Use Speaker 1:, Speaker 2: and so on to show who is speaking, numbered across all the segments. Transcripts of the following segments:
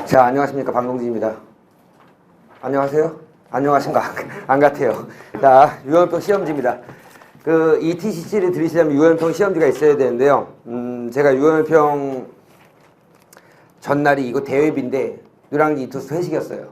Speaker 1: 자, 안녕하십니까. 박농진입니다. 안녕하세요? 안녕하신가? 안 같아요. 자, 유형평 시험지입니다. 그 ETCC를 들으시려면 유형평 시험지가 있어야 되는데요. 제가 유형평 전날이 이거 대회비인데 누랑지 이투스 회식이었어요.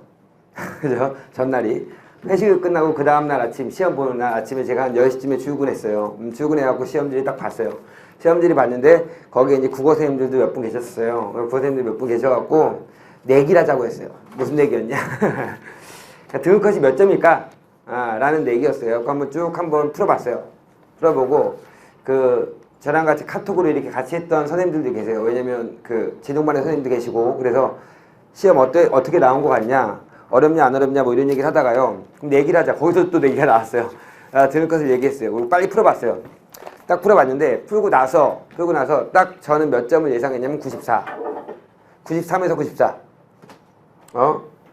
Speaker 1: 그죠? 전날이. 회식이 끝나고 그 다음날 아침, 시험 보는 날 아침에 제가 한 10시쯤에 출근했어요. 출근해갖고 시험지를 딱 봤어요. 시험지를 봤는데 거기에 이제 국어 선생님들도 몇 분 계셨어요. 국어 선생님들 몇 분 계셔갖고 내기를 하자고 했어요. 무슨 내기였냐? 등급컷이 몇 점일까? 라는 내기였어요. 그 한번 풀어봤어요. 풀어보고 저랑 같이 카톡으로 이렇게 같이 했던 선생님들도 계세요. 왜냐면 지동반에 선생님도 계시고 그래서 시험 어떻게 나온 것 같냐? 어렵냐 안 어렵냐 뭐 이런 얘기를 하다가요. 그럼 내기를 하자. 거기서 또 내기가 나왔어요. 등급컷을 얘기했어요. 그리고 빨리 풀어봤어요. 딱 풀어봤는데 풀고 나서 딱 저는 몇 점을 예상했냐면 94. 93에서 94.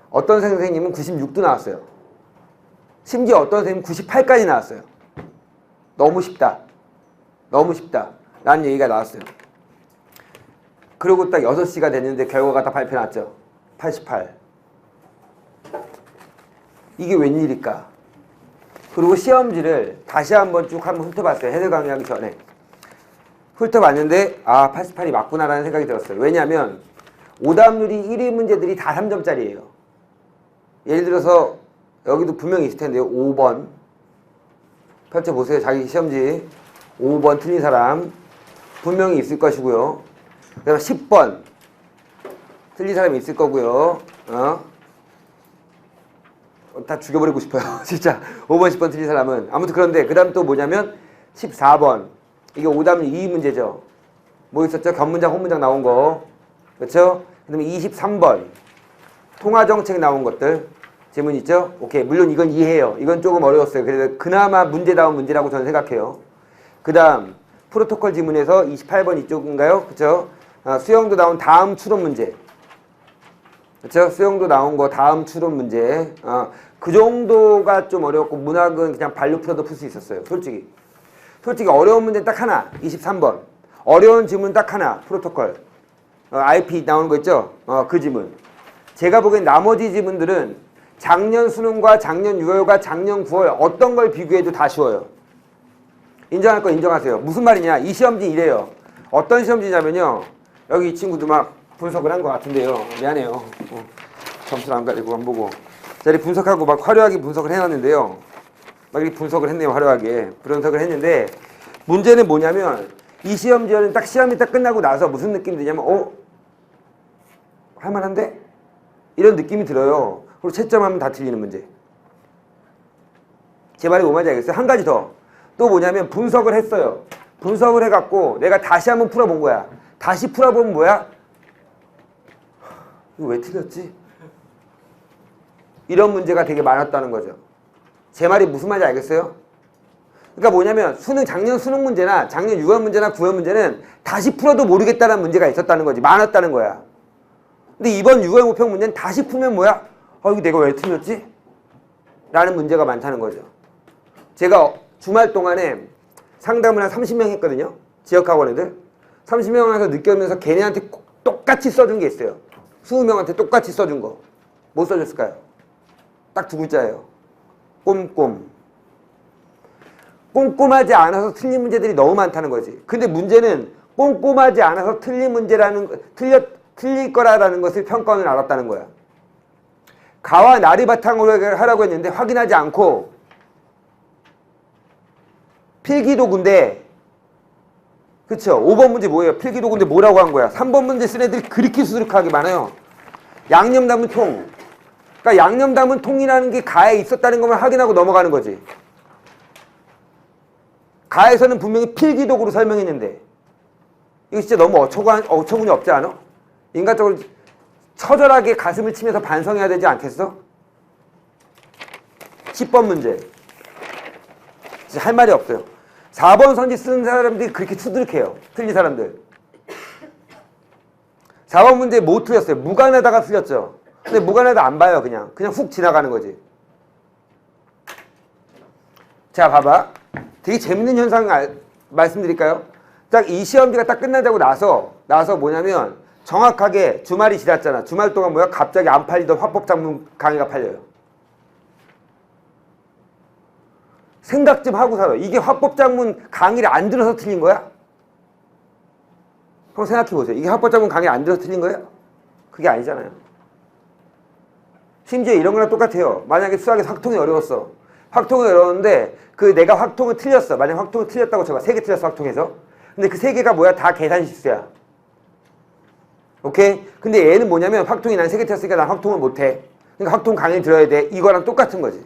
Speaker 1: 어떤 선생님은 96도 나왔어요. 심지어 어떤 선생님은 98까지 나왔어요. 너무 쉽다. 너무 쉽다. 라는 얘기가 나왔어요. 그리고 딱 6시가 됐는데 결과가 다 발표 났죠. 88. 이게 웬일일까? 그리고 시험지를 다시 한번 쭉 한번 훑어봤어요. 해설 강의하기 전에. 훑어봤는데 88이 맞구나라는 생각이 들었어요. 왜냐하면 오답률이 1위 문제들이 다 3점짜리예요. 예를 들어서 여기도 분명히 있을 텐데요. 5번 펼쳐보세요. 자기 시험지 5번 틀린 사람 분명히 있을 것이고요. 그다음에 10번 틀린 사람이 있을 거고요. 다 죽여버리고 싶어요. 진짜 5번 10번 틀린 사람은. 아무튼 그런데 그 다음 또 뭐냐면 14번 이게 오답률 2위 문제죠. 뭐 있었죠? 견문장 혼문장 나온 거. 그렇죠? 그 다음에 23번 통화정책 나온 것들 질문 있죠? 오케이. 물론 이건 이해해요. 이건 조금 어려웠어요. 그래서 그나마 문제다운 문제라고 저는 생각해요. 그 다음 프로토콜 지문에서 28번 이쪽인가요? 그렇죠? 수영도 나온 다음 추론 문제. 그렇죠? 수영도 나온 거 다음 추론 문제. 그 정도가 좀 어려웠고 문학은 그냥 발로 풀어도 풀 수 있었어요. 솔직히 어려운 문제 딱 하나. 23번 어려운 지문 딱 하나. 프로토콜 IP 나오는 거 있죠? 그 지문. 제가 보기엔 나머지 지문들은 작년 수능과 작년 6월과 작년 9월 어떤 걸 비교해도 다 쉬워요. 인정할 거 인정하세요. 무슨 말이냐? 이 시험지 이래요. 어떤 시험지냐면요. 여기 이 친구도 막 분석을 한 것 같은데요. 미안해요. 점수를 안 가지고 안 보고. 자, 이렇게 분석하고 막 화려하게 분석을 해놨는데요. 막 이렇게 분석을 했네요. 화려하게. 분석을 했는데 문제는 뭐냐면 이 시험지는 딱 시험이 딱 끝나고 나서 무슨 느낌이 드냐면 할만한데? 이런 느낌이 들어요. 그리고 채점하면 다 틀리는 문제. 제 말이 뭐 말인지 알겠어요? 한 가지 더. 또 뭐냐면 분석을 했어요. 분석을 해갖고 내가 다시 한번 풀어본 거야. 다시 풀어보면 뭐야? 이거 왜 틀렸지? 이런 문제가 되게 많았다는 거죠. 제 말이 무슨 말인지 알겠어요? 그러니까 뭐냐면 작년 수능 문제나 작년 6월 문제나 9월 문제는 다시 풀어도 모르겠다는 문제가 있었다는 거지. 많았다는 거야. 근데 이번 6월 모평 문제는 다시 풀면 뭐야? 이거 내가 왜 틀렸지? 라는 문제가 많다는 거죠. 제가 주말 동안에 상담을 한 30명 했거든요. 지역학원 애들. 30명에서 느끼면서 걔네한테 똑같이 써준 게 있어요. 20명한테 똑같이 써준 거. 뭐 써줬을까요? 딱 두 글자예요. 꼼꼼. 꼼꼼하지 않아서 틀린 문제들이 너무 많다는 거지. 근데 문제는 꼼꼼하지 않아서 틀린 문제라는 틀릴 거라는 것을 평가원은 알았다는 거야. 가와 나를 바탕으로 하라고 했는데 확인하지 않고 필기도구인데 그쵸? 5번 문제 뭐예요? 필기도구인데 뭐라고 한 거야? 3번 문제 쓴 애들이 그렇게 수두룩하게 많아요. 양념 담은 통. 그러니까 양념 담은 통이라는 게 가에 있었다는 것만 확인하고 넘어가는 거지. 가에서는 분명히 필기도구로 설명했는데 이거 진짜 너무 어처구니 없지 않아? 인간적으로 처절하게 가슴을 치면서 반성해야 되지 않겠어? 10번 문제. 진짜 할 말이 없어요. 4번 선지 쓰는 사람들이 그렇게 수두룩해요. 틀린 사람들. 4번 문제 못 틀렸어요. 무관하다가 틀렸죠. 근데 무관하다 안 봐요. 그냥 훅 지나가는 거지. 자, 봐봐. 되게 재밌는 현상 말씀드릴까요? 딱 이 시험지가 딱 끝나자고 나서 뭐냐면 정확하게 주말이 지났잖아. 주말 동안 뭐야? 갑자기 안 팔리던 화법작문 강의가 팔려요. 생각 좀 하고 살아. 이게 화법작문 강의를 안 들어서 틀린 거야? 한번 생각해 보세요. 이게 화법작문 강의 안 들어서 틀린 거예요? 그게 아니잖아요. 심지어 이런 거랑 똑같아요. 만약에 수학에서 확통이 어려웠어. 확통이 어려웠는데 그 내가 확통을 틀렸어. 만약 확통을 틀렸다고 쳐봐. 3개 틀렸어, 확통에서. 근데 그 3개가 뭐야? 다 계산 실수야. 오케이? 근데 얘는 뭐냐면 확통이 난 3개 틀렸으니까 난 확통을 못해. 그러니까 확통 강의를 들어야 돼. 이거랑 똑같은 거지.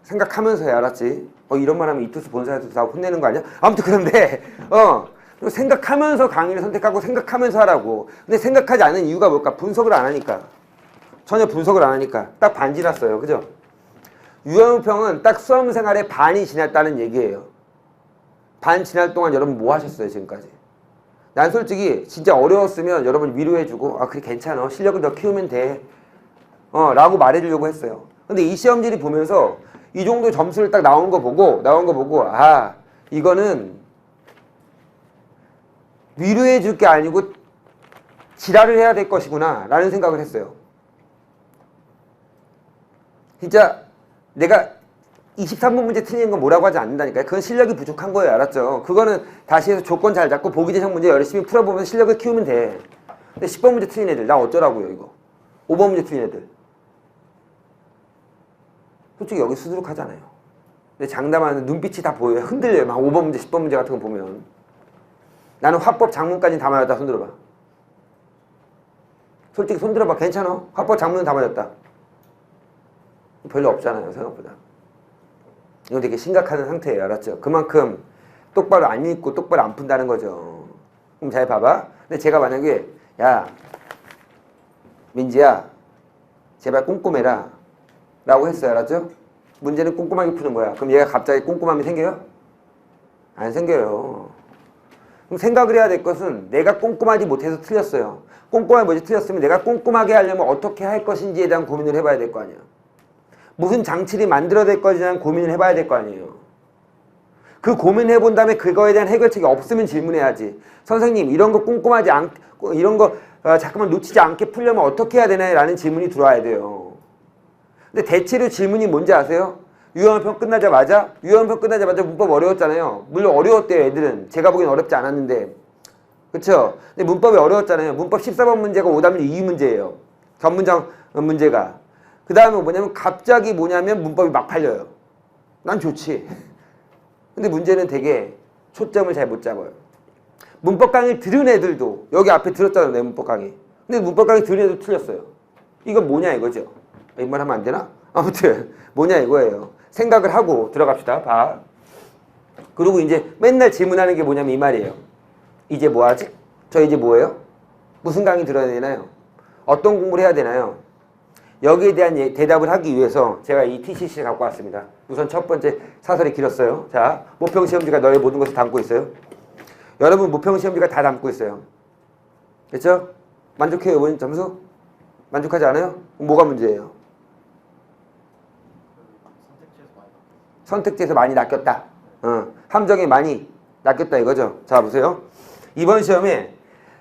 Speaker 1: 생각하면서 해, 알았지? 이런 말 하면 이투스 본사에서 다 혼내는 거 아니야? 아무튼 그런데 생각하면서 강의를 선택하고 생각하면서 하라고. 근데 생각하지 않은 이유가 뭘까? 분석을 안 하니까. 전혀 분석을 안 하니까. 딱 반 지났어요. 그죠? 유형평은 딱 수험생활의 반이 지났다는 얘기예요. 반 지날 동안 여러분 뭐 하셨어요, 지금까지? 난 솔직히 진짜 어려웠으면 여러분 위로해주고 그래 괜찮아. 실력을 더 키우면 돼. 라고 말해주려고 했어요. 근데 이 시험지를 보면서 이 정도 점수를 딱 나온 거 보고 이거는 위로해 줄 게 아니고 지랄을 해야 될 것이구나 라는 생각을 했어요. 진짜 내가 23번 문제 틀리는 건 뭐라고 하지 않는다니까요. 그건 실력이 부족한 거예요. 알았죠? 그거는 다시 해서 조건 잘 잡고 보기 대상 문제 열심히 풀어보면서 실력을 키우면 돼. 근데 10번 문제 틀린 애들 나 어쩌라고요 이거. 5번 문제 틀린 애들 솔직히 여기 수두룩하잖아요. 근데 장담하는 눈빛이 다 보여요. 흔들려요. 막 5번 문제, 10번 문제 같은 거 보면. 나는 화법 작문까지는 다 맞았다. 손들어봐. 솔직히 손들어봐. 괜찮아. 화법 작문은 다 맞았다. 별로 없잖아요. 생각보다. 이거 되게 심각한 상태예요. 알았죠? 그만큼 똑바로 안 읽고 똑바로 안 푼다는 거죠. 그럼 잘 봐봐. 근데 제가 만약에 야 민지야 제발 꼼꼼해라 라고 했어요. 알았죠? 문제는 꼼꼼하게 푸는 거야. 그럼 얘가 갑자기 꼼꼼함이 생겨요? 안 생겨요. 그럼 생각을 해야 될 것은 내가 꼼꼼하지 못해서 틀렸어요. 꼼꼼하게 뭐지 틀렸으면 내가 꼼꼼하게 하려면 어떻게 할 것인지에 대한 고민을 해봐야 될 거 아니야. 무슨 장치를 만들어야 될 것인지에 대한 고민을 해봐야 될 거 아니에요. 그 고민해본 다음에 그거에 대한 해결책이 없으면 질문해야지. 선생님 이런 거 꼼꼼하지 않고 이런 거 잠깐만 놓치지 않게 풀려면 어떻게 해야 되나요? 라는 질문이 들어와야 돼요. 근데 대체로 질문이 뭔지 아세요? 유형평 끝나자마자 문법 어려웠잖아요. 물론 어려웠대요. 애들은. 제가 보기엔 어렵지 않았는데. 그쵸? 근데 문법이 어려웠잖아요. 문법 14번 문제가 오답률 2문제예요. 견문장 문제가. 그 다음에 뭐냐면 갑자기 문법이 막 팔려요. 난 좋지. 근데 문제는 되게 초점을 잘 못 잡아요. 문법 강의 들은 애들도 여기 앞에 들었잖아요. 내 문법 강의. 근데 문법 강의 들은 애도 틀렸어요. 이건 뭐냐 이거죠. 이 말 하면 안 되나? 아무튼 뭐냐 이거예요. 생각을 하고 들어갑시다. 봐. 그리고 이제 맨날 질문하는 게 뭐냐면 이 말이에요. 이제 뭐 하지? 저 이제 뭐예요? 무슨 강의 들어야 되나요? 어떤 공부를 해야 되나요? 여기에 대한 대답을 하기 위해서 제가 이 TCC를 갖고 왔습니다. 우선 첫 번째 사설이 길었어요. 자, 모평시험지가 너의 모든 것을 담고 있어요. 여러분 모평시험지가 다 담고 있어요. 됐죠? 만족해요 이번 점수? 만족하지 않아요? 뭐가 문제예요? 선택지에서 많이 낚였다. 함정에 많이 낚였다 이거죠. 자 보세요. 이번 시험에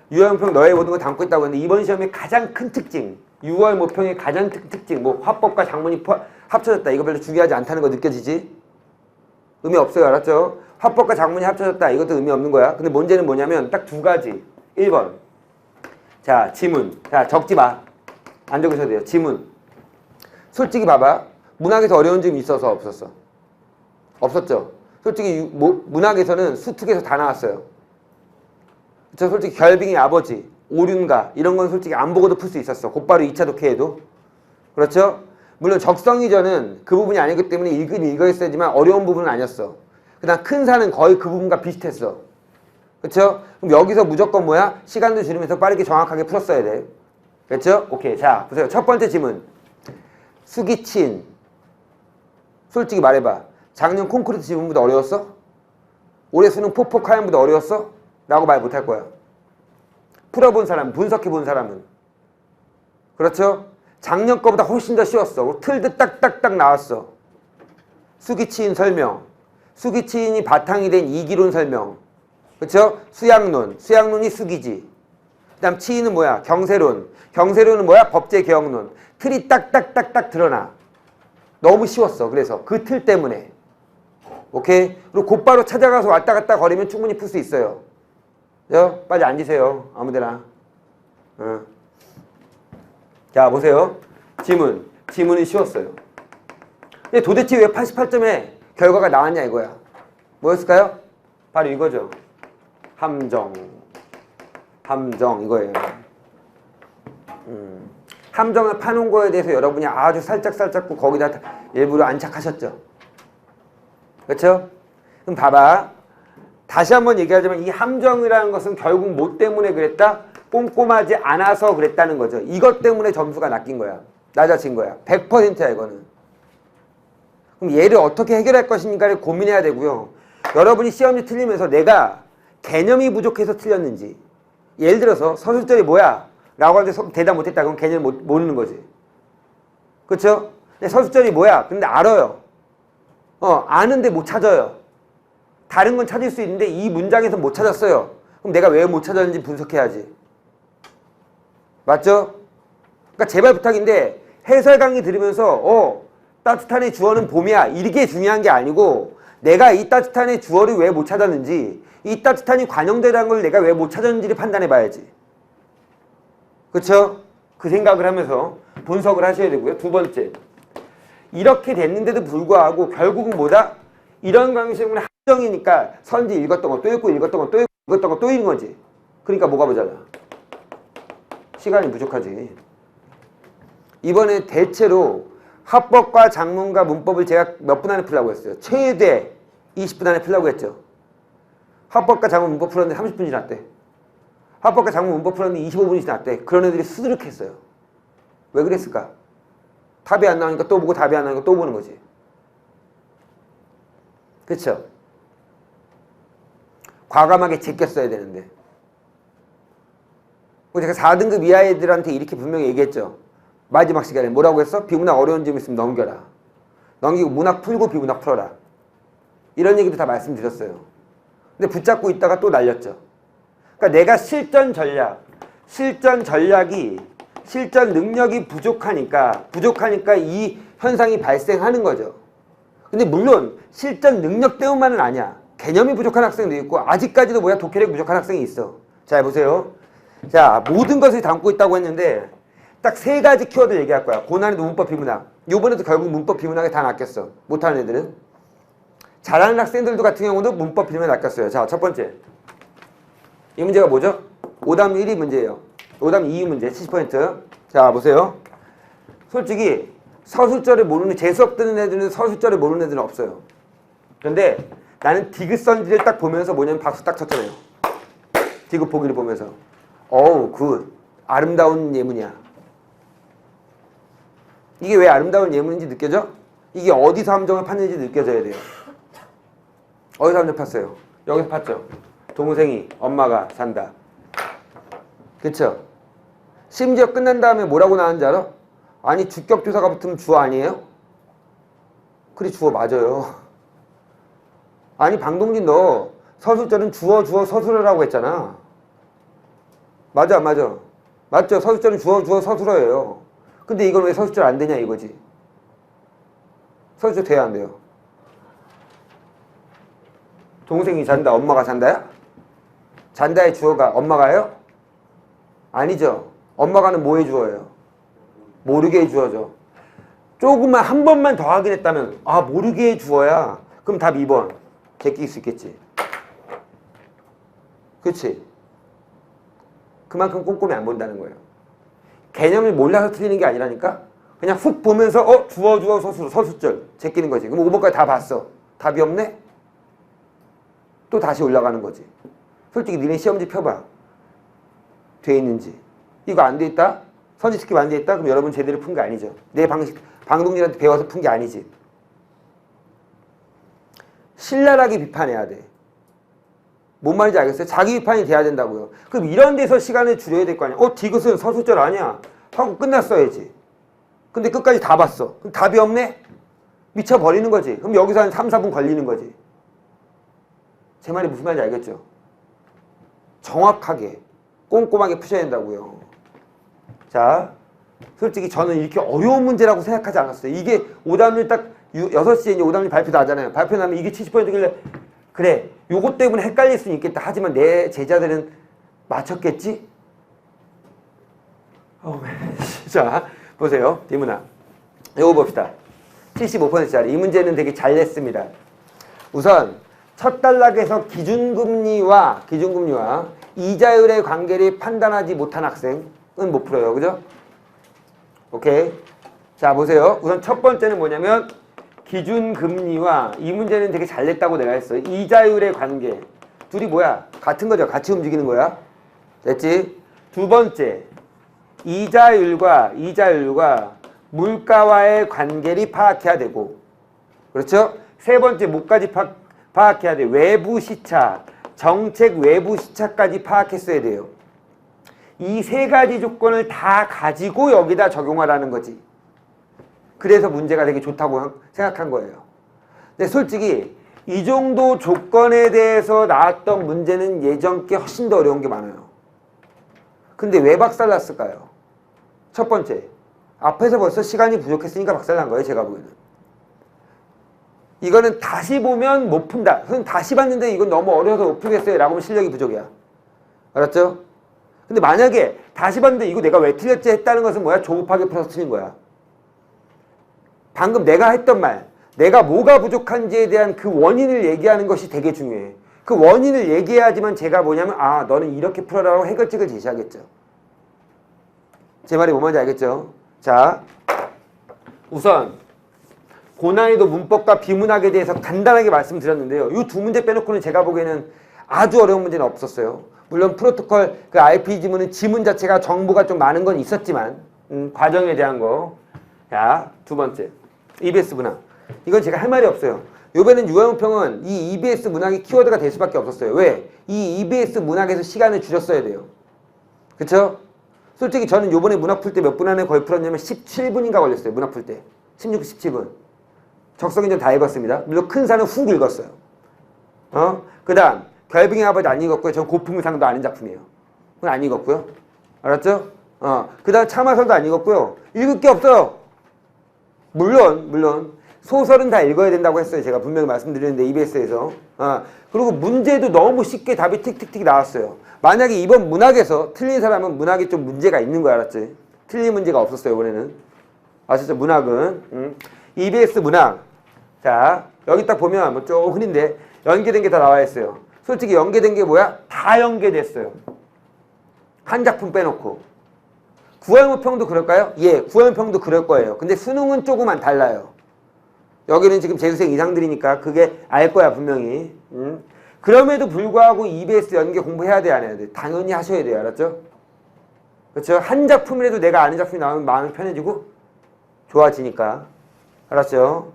Speaker 1: 유형평 너의 모든 걸 담고 있다고 했는데 이번 시험의 가장 큰 특징 6월 모평의 가장 큰 특징 뭐 화법과 작문이 합쳐졌다. 이거 별로 중요하지 않다는 거 느껴지지? 의미 없어요. 알았죠? 화법과 작문이 합쳐졌다. 이것도 의미 없는 거야. 근데 문제는 뭐냐면 딱 두 가지. 1번 자 지문. 자 적지 마. 안 적으셔도 돼요. 지문. 솔직히 봐봐. 문학에서 어려운 점이 있어서 없었어? 없었죠. 솔직히 문학에서는 수특에서 다 나왔어요. 저 솔직히 결빙의 아버지, 오륜가 이런 건 솔직히 안 보고도 풀 수 있었어. 곧바로 2차 독해에도. 그렇죠? 물론 적성이전은 그 부분이 아니기 때문에 읽어야지만 어려운 부분은 아니었어. 그다음 큰 산은 거의 그 부분과 비슷했어. 그렇죠? 그럼 여기서 무조건 뭐야? 시간도 줄이면서 빠르게 정확하게 풀었어야 돼. 그렇죠? 오케이. 자, 보세요. 첫 번째 질문. 수기친. 솔직히 말해봐. 작년 콘크리트 지문보다 어려웠어? 올해 수능 포포카연보다 어려웠어? 라고 말 못할 거야. 풀어본 사람, 분석해본 사람은. 그렇죠? 작년 거보다 훨씬 더 쉬웠어. 틀도 딱딱딱 나왔어. 수기치인 설명. 수기치인이 바탕이 된 이기론 설명. 그쵸? 수양론. 수양론이 수기지. 그 다음 치이는 뭐야? 경세론. 경세론은 뭐야? 법제개혁론. 틀이 딱딱딱딱 드러나. 너무 쉬웠어. 그래서 그 틀 때문에. 오케이? 그리고 곧바로 찾아가서 왔다 갔다 거리면 충분히 풀 수 있어요. 빨리 앉으세요. 아무데나. 자, 보세요. 지문. 지문은 쉬웠어요. 근데 도대체 왜 88점에 결과가 나왔냐 이거야. 뭐였을까요? 바로 이거죠. 함정. 함정 이거예요. 함정을 파놓은 거에 대해서 여러분이 아주 살짝 거기다 일부러 안착하셨죠. 그렇죠? 그럼 봐봐. 다시 한번 얘기하자면 이 함정이라는 것은 결국 뭐 때문에 그랬다? 꼼꼼하지 않아서 그랬다는 거죠. 이것 때문에 점수가 낚인 거야. 낮아진 거야. 100%야 이거는. 그럼 얘를 어떻게 해결할 것인가를 고민해야 되고요. 여러분이 시험지 틀리면서 내가 개념이 부족해서 틀렸는지, 예를 들어서 서술절이 뭐야? 라고 하는데 대답 못했다. 그럼 개념을 모르는 거지. 그렇죠? 근데 서술절이 뭐야? 근데 알아요. 아는데 못 찾아요. 다른 건 찾을 수 있는데 이 문장에서 못 찾았어요. 그럼 내가 왜 못 찾았는지 분석해야지. 맞죠? 그러니까 제발 부탁인데 해설 강의 들으면서 따뜻한의 주어는 봄이야. 이게 중요한 게 아니고 내가 이 따뜻한의 주어를 왜 못 찾았는지, 이 따뜻한이 관용대라는 걸 내가 왜 못 찾았는지를 판단해 봐야지. 그쵸? 그 생각을 하면서 분석을 하셔야 되고요. 두 번째. 이렇게 됐는데도 불구하고 결국은 뭐다? 이런 방식으로 함정이니까 선지 읽었던 거 또 읽고 읽었던 거 또 읽고 읽었던 거 또 읽는 거지. 그러니까 뭐가 모자라? 시간이 부족하지. 이번에 대체로 합법과 작문과 문법을 제가 몇 분 안에 풀라고 했어요. 최대 20분 안에 풀라고 했죠. 합법과 작문 문법 풀었는데 30분 지났대. 합법과 작문 문법 풀었는데 25분이 지났대. 그런 애들이 수두룩했어요. 왜 그랬을까? 답이 안 나오니까 또 보고 답이 안 나오니까 또 보는 거지. 그쵸? 과감하게 제꼈어야 되는데. 제가 4등급 이하 애들한테 이렇게 분명히 얘기했죠. 마지막 시간에 뭐라고 했어? 비문학 어려운 점 있으면 넘겨라. 넘기고 문학 풀고 비문학 풀어라. 이런 얘기도 다 말씀드렸어요. 근데 붙잡고 있다가 또 날렸죠. 그러니까 내가 실전 전략이 실전 능력이 부족하니까 이 현상이 발생하는 거죠. 근데 물론 실전 능력 때문만은 아니야. 개념이 부족한 학생도 있고 아직까지도 뭐야? 독해력이 부족한 학생이 있어. 자, 보세요. 자, 모든 것을 담고 있다고 했는데 딱 세 가지 키워드 얘기할 거야. 고난이도 문법 비문학. 요번에도 결국 문법 비문학에 다 낚였어. 못하는 애들은. 잘하는 학생들도 같은 경우도 문법 비문학에 낚였어요. 자, 첫 번째. 이 문제가 뭐죠? 오답 1위 문제예요. 오답 2위 문제 70%. 자, 보세요. 솔직히 서술절을 모르는, 재수업 듣는 애들은 서술절을 모르는 애들은 없어요. 그런데 나는 디귿선지를 딱 보면서 뭐냐면 박수 딱 쳤잖아요. 디귿 보기를 보면서. 어우, 굿. 아름다운 예문이야. 이게 왜 아름다운 예문인지 느껴져? 이게 어디서 함정을 팠는지 느껴져야 돼요. 어디서 함정 팠어요? 여기서 팠죠. 동생이 엄마가 산다. 그쵸? 심지어 끝난 다음에 뭐라고 나왔는지 알아? 아니 주격조사가 붙으면 주어 아니에요? 그래, 주어 맞아요. 아니 방동진 너 서술절은 주어 서술어라고 했잖아. 맞아. 맞죠? 서술절은 주어 서술어예요. 근데 이건 왜 서술절 안 되냐 이거지. 서술절 돼야 안 돼요? 동생이 잔다, 엄마가 잔다야? 잔다의 주어가 엄마가요? 아니죠. 엄마가는 뭐의 주어예요? 모르게의 주어죠. 조금만 한 번만 더 확인했다면 모르게의 주어야. 그럼 답 2번. 제낄 수 있겠지. 그치? 그만큼 꼼꼼히 안 본다는 거예요. 개념을 몰라서 틀리는 게 아니라니까? 그냥 훅 보면서 주어 서술절 제끼는 거지. 그럼 5번까지 다 봤어. 답이 없네? 또 다시 올라가는 거지. 솔직히 니네 시험지 펴봐. 돼 있는지. 이거 안 돼 있다? 선지 스킵 안 돼 있다? 그럼 여러분 제대로 푼 게 아니죠. 내 방동진한테 배워서 푼 게 아니지. 신랄하게 비판해야 돼. 뭔 말인지 알겠어요? 자기 비판이 돼야 된다고요. 그럼 이런 데서 시간을 줄여야 될 거 아니야. 디귿은 서술절 아니야 하고 끝났어야지. 근데 끝까지 다 봤어. 그럼 답이 없네? 미쳐버리는 거지. 그럼 여기서 한 3, 4분 걸리는 거지. 제 말이 무슨 말인지 알겠죠? 정확하게 꼼꼼하게 푸셔야 된다고요. 자, 솔직히 저는 이렇게 어려운 문제라고 생각하지 않았어요. 이게 오답률 딱 6시에 이제 오답률 발표 나잖아요. 발표 나면 이게 70%길래 그래, 요것 때문에 헷갈릴 수는 있겠다. 하지만 내 제자들은 맞췄겠지? 자, 보세요. 뒷문항. 요거 봅시다. 75%짜리. 이 문제는 되게 잘 냈습니다. 우선 첫 단락에서 기준금리와 이자율의 관계를 판단하지 못한 학생은 못 풀어요. 그죠? 오케이. 자, 보세요. 우선 첫 번째는 뭐냐면 기준금리와 이 문제는 되게 잘 냈다고 내가 했어요. 이자율의 관계. 둘이 뭐야? 같은 거죠. 같이 움직이는 거야. 됐지? 두 번째. 이자율과 물가와의 관계를 파악해야 되고, 그렇죠? 세 번째 뭐까지 파악해야 돼? 외부 시차, 정책 외부 시차까지 파악했어야 돼요. 이 세 가지 조건을 다 가지고 여기다 적용하라는 거지. 그래서 문제가 되게 좋다고 생각한 거예요. 근데 솔직히 이 정도 조건에 대해서 나왔던 문제는 예전 게 훨씬 더 어려운 게 많아요. 근데 왜 박살났을까요? 첫 번째, 앞에서 벌써 시간이 부족했으니까 박살난 거예요. 제가 보기에는. 이거는 다시 보면 못 푼다. 선생님 다시 봤는데 이건 너무 어려워서 못 풀겠어요 라고 하면 실력이 부족이야. 알았죠? 근데 만약에 다시 봤는데 이거 내가 왜 틀렸지 했다는 것은 뭐야? 조급하게 풀어서 틀린 거야. 방금 내가 했던 말, 내가 뭐가 부족한지에 대한 그 원인을 얘기하는 것이 되게 중요해. 그 원인을 얘기해야지만 제가 뭐냐면 아, 너는 이렇게 풀어라고 해결책을 제시하겠죠. 제 말이 뭔 말인지 알겠죠? 자, 우선 고난이도 문법과 비문학에 대해서 간단하게 말씀드렸는데요. 이 두 문제 빼놓고는 제가 보기에는 아주 어려운 문제는 없었어요. 물론 프로토콜 그 RPG 지문은 지문 자체가 정보가 좀 많은 건 있었지만 과정에 대한 거. 자, 두 번째 EBS 문학. 이건 제가 할 말이 없어요. 요번엔 유형평은 이 EBS 문학이 키워드가 될 수밖에 없었어요. 왜? 이 EBS 문학에서 시간을 줄였어야 돼요. 그쵸? 솔직히 저는 요번에 문학 풀 때 몇 분 안에 거의 풀었냐면 17분인가 걸렸어요. 문학 풀 때. 16, 17분. 적성인전 다 읽었습니다. 물론 큰 산은 훅 읽었어요. 그 다음 결빙의 아버지 안 읽었고요. 전 고풍상도 아닌 작품이에요. 그건 안 읽었고요. 알았죠? 그 다음 참화설도 안 읽었고요. 읽을 게 없어요. 물론 소설은 다 읽어야 된다고 했어요. 제가 분명히 말씀드렸는데 EBS에서. 그리고 문제도 너무 쉽게 답이 틱틱틱 나왔어요. 만약에 이번 문학에서 틀린 사람은 문학이 좀 문제가 있는 거 알았지? 틀린 문제가 없었어요. 이번에는. 아시죠? 문학은. EBS 문학. 자, 여기 딱 보면 뭐 좀 흔한데 연계된 게 다 나와 있어요. 솔직히 연계된 게 뭐야? 다 연계됐어요. 한 작품 빼놓고. 구월문평도 그럴까요? 예, 구월문평도 그럴 거예요. 근데 수능은 조금만 달라요. 여기는 지금 재수생 이상들이니까 그게 알 거야 분명히. 그럼에도 불구하고 EBS 연계 공부해야 돼 안 해야 돼? 당연히 하셔야 돼요. 알았죠? 그렇죠? 한 작품이라도 내가 아는 작품이 나오면 마음이 편해지고 좋아지니까. 알았죠?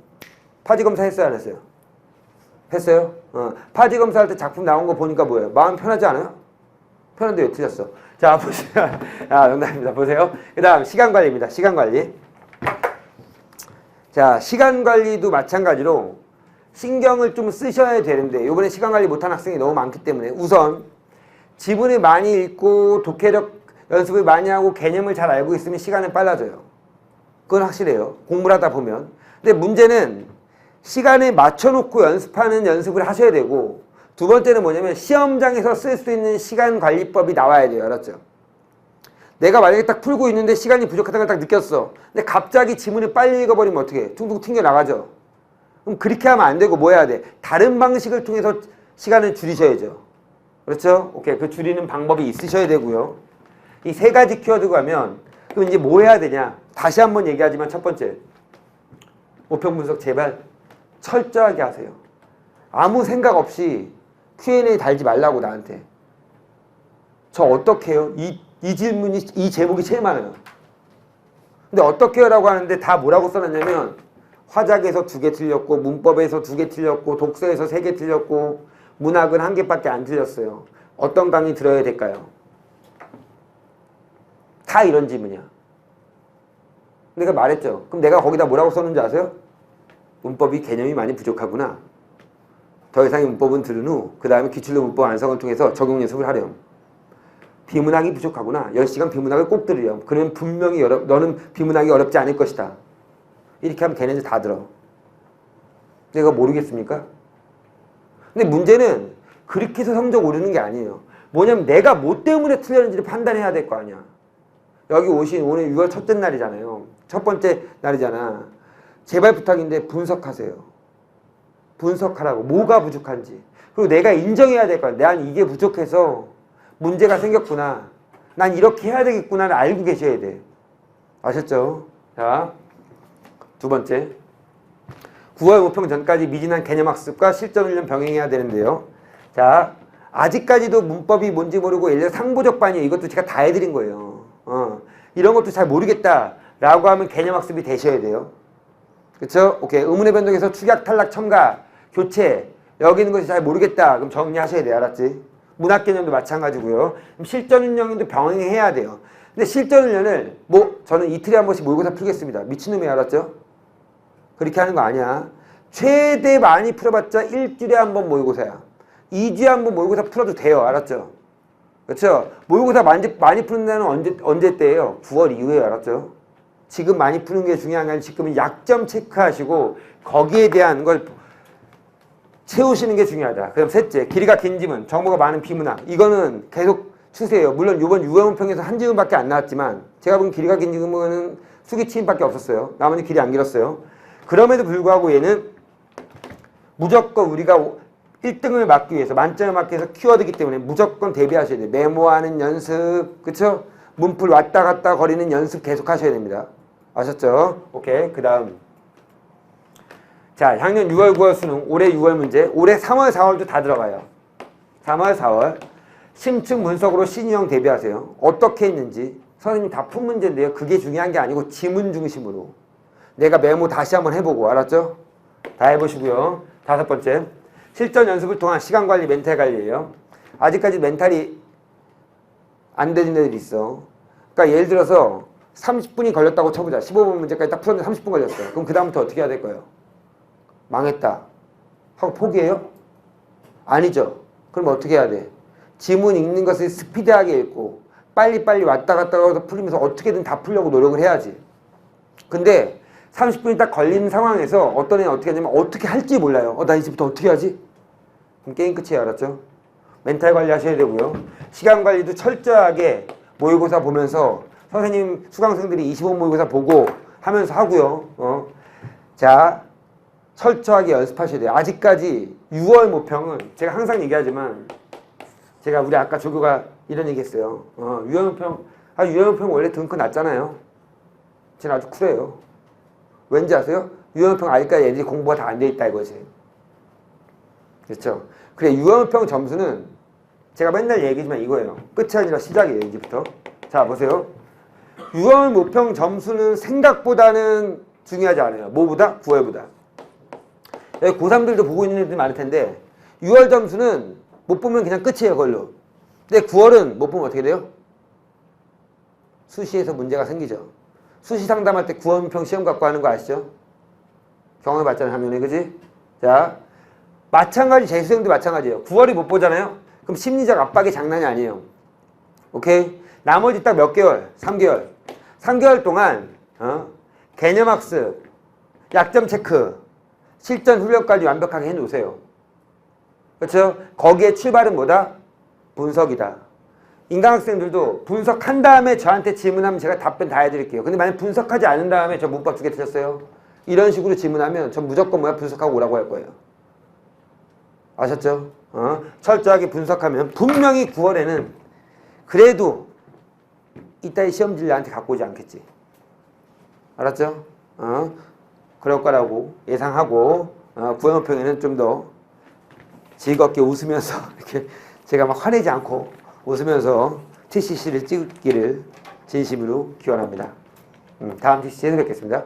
Speaker 1: 파지검사 했어요 안 했어요? 했어요? 파지검사 할 때 작품 나온 거 보니까 뭐예요? 마음 편하지 않아요? 편한데 왜 틀렸어? 자, 보세요. 농담입니다. 보세요. 그 다음 시간관리입니다. 시간관리. 자, 시간관리도 마찬가지로 신경을 좀 쓰셔야 되는데 이번에 시간관리 못한 학생이 너무 많기 때문에 우선 지문을 많이 읽고 독해력 연습을 많이 하고 개념을 잘 알고 있으면 시간은 빨라져요. 그건 확실해요. 공부를 하다 보면. 근데 문제는 시간에 맞춰놓고 연습하는 연습을 하셔야 되고 두 번째는 뭐냐면 시험장에서 쓸 수 있는 시간관리법이 나와야 돼요. 알았죠? 내가 만약에 딱 풀고 있는데 시간이 부족하다는 걸 딱 느꼈어. 근데 갑자기 지문을 빨리 읽어버리면 어떻게 해? 퉁퉁 튕겨나가죠. 그럼 그렇게 하면 안 되고 뭐 해야 돼? 다른 방식을 통해서 시간을 줄이셔야죠. 그렇죠? 오케이. 그 줄이는 방법이 있으셔야 되고요. 이 세 가지 키워드가 하면 그럼 이제 뭐 해야 되냐? 다시 한번 얘기하지만 첫 번째 모평 분석 제발 철저하게 하세요. 아무 생각 없이 Q&A 달지 말라고 나한테. 저 어떻게 해요? 이 질문이 이 제목이 제일 많아요. 근데 어떻게 해요? 라고 하는데 다 뭐라고 써놨냐면 화작에서 2개 틀렸고 문법에서 2개 틀렸고 독서에서 3개 틀렸고 문학은 1개밖에 안 틀렸어요. 어떤 강의 들어야 될까요? 다 이런 질문이야. 내가 말했죠. 그럼 내가 거기다 뭐라고 썼는지 아세요? 문법이 개념이 많이 부족하구나. 더 이상의 문법은 들은 후 그 다음에 기출로 문법 완성을 통해서 적용 연습을 하렴. 비문학이 부족하구나. 10시간 비문학을 꼭 들으렴. 그러면 분명히 너는 비문학이 어렵지 않을 것이다. 이렇게 하면 걔네들 다 들어. 내가 모르겠습니까? 근데 문제는 그렇게 해서 성적 오르는 게 아니에요. 뭐냐면 내가 뭐 때문에 틀렸는지를 판단해야 될 거 아니야. 여기 오신 오늘 6월 첫째 날이잖아요. 첫 번째 날이잖아. 제발 부탁인데 분석하세요. 분석하라고. 뭐가 부족한지. 그리고 내가 인정해야 될 거야. 난 이게 부족해서 문제가 생겼구나. 난 이렇게 해야 되겠구나를 알고 계셔야 돼. 아셨죠? 자, 두 번째. 9월 모평 전까지 미진한 개념학습과 실전훈련 병행해야 되는데요. 자, 아직까지도 문법이 뭔지 모르고 예를 들어 상보적반이에요. 이것도 제가 다 해드린 거예요. 이런 것도 잘 모르겠다라고 하면 개념학습이 되셔야 돼요. 그쵸? 오케이. 의문의 변동에서 축약, 탈락, 첨가, 교체 여기 있는 것이 잘 모르겠다. 그럼 정리하셔야 돼요. 알았지? 문학 개념도 마찬가지고요. 그럼 실전훈련도 병행해야 돼요. 근데 실전훈련을 저는 이틀에 한 번씩 모의고사 풀겠습니다. 미친놈이 알았죠? 그렇게 하는 거 아니야. 최대 많이 풀어봤자 일주일에 한 번 모의고사야. 2주에 한 번 모의고사 풀어도 돼요. 알았죠? 그렇죠? 모의고사 많이 푸는 날은 언제 때예요? 9월 이후에. 알았죠? 지금 많이 푸는 게 중요한 게 아니라 지금은 약점 체크하시고 거기에 대한 걸 채우시는 게 중요하다. 그다음 셋째, 길이가 긴 지문, 정보가 많은 비문학. 이거는 계속 추세예요. 물론 이번 6월 문평에서 한 지문밖에 안 나왔지만 제가 본 길이가 긴 지문은 수기치임밖에 없었어요. 나머지 길이 안 길었어요. 그럼에도 불구하고 얘는 무조건 우리가 1등을 맞기 위해서, 만점을 맞기 위해서 키워드이기 때문에 무조건 대비하셔야 돼요. 메모하는 연습, 그쵸? 문풀 왔다 갔다 거리는 연습 계속 하셔야 됩니다. 아셨죠? 오케이. 그 다음. 자, 작년 6월, 9월 수능, 올해 6월 문제, 올해 3월, 4월도 다 들어가요. 3월, 4월. 심층 분석으로 신유형 대비하세요. 어떻게 했는지. 선생님 다 푼 문제인데요. 그게 중요한 게 아니고 지문 중심으로. 내가 메모 다시 한번 해보고. 알았죠? 다 해보시고요. 다섯 번째. 실전 연습을 통한 시간 관리, 멘탈 관리예요. 아직까지 멘탈이 안 되는 애들이 있어. 그러니까 예를 들어서 30분이 걸렸다고 쳐보자. 15분 문제까지 딱 풀었는데 30분 걸렸어요. 그럼 그 다음부터 어떻게 해야 될 거예요? 망했다 하고 포기해요? 아니죠. 그럼 어떻게 해야 돼? 지문 읽는 것을 스피드하게 읽고 빨리빨리 왔다 갔다 풀리면서 어떻게든 다 풀려고 노력을 해야지. 근데 30분이 딱 걸리는 상황에서 어떤 애는 어떻게 하냐면 어떻게 할지 몰라요. 나 이제부터 어떻게 하지? 그럼 게임 끝이에요. 알았죠? 멘탈 관리 하셔야 되고요. 시간 관리도 철저하게 모의고사 보면서 선생님 수강생들이 25분 모의고사 보고 하면서 하고요. 자, 철저하게 연습하셔야 돼요. 아직까지 6월 모평은 제가 항상 얘기하지만 제가 우리 아까 조교가 이런 얘기 했어요. 6월 모평, 6월 모평 원래 등급 낮잖아요. 쟤는 아주 쿨해요. 왠지 아세요? 6월 모평 아직까지 애들이 공부가 다 안 돼 있다 이거지. 그렇죠? 그래, 6월 모평 점수는 제가 맨날 얘기지만 이거예요. 끝이 아니라 시작이에요. 이제부터. 자, 보세요. 6월 모평 점수는 생각보다는 중요하지 않아요. 뭐보다? 9월보다. 여기 고3들도 보고 있는 애들이 많을 텐데 6월 점수는 못 보면 그냥 끝이에요. 그걸로. 근데 9월은 못 보면 어떻게 돼요? 수시에서 문제가 생기죠. 수시 상담할 때 9월 모평 시험 갖고 하는 거 아시죠? 경험해봤잖아요. 화면에. 그지? 자, 마찬가지 재수생도 마찬가지예요. 9월이 못 보잖아요. 그럼 심리적 압박이 장난이 아니에요. 오케이? 나머지 딱 몇 개월? 3개월. 3개월 동안 개념학습, 약점 체크, 실전 훈련까지 완벽하게 해놓으세요. 그렇죠? 거기에 출발은 뭐다? 분석이다. 인강학생들도 분석한 다음에 저한테 질문하면 제가 답변 다 해드릴게요. 근데 만약 분석하지 않은 다음에 저 문법 2개 틀렸어요. 이런 식으로 질문하면 전 무조건 분석하고 오라고 할 거예요. 아셨죠? 철저하게 분석하면 분명히 9월에는 그래도 이따위 시험지를 나한테 갖고 오지 않겠지. 알았죠? 그럴 거라고 예상하고 9월 모평에는 좀 더 즐겁게 웃으면서 이렇게 제가 막 화내지 않고 웃으면서 TCC를 찍기를 진심으로 기원합니다. 다음 TCC에서 뵙겠습니다.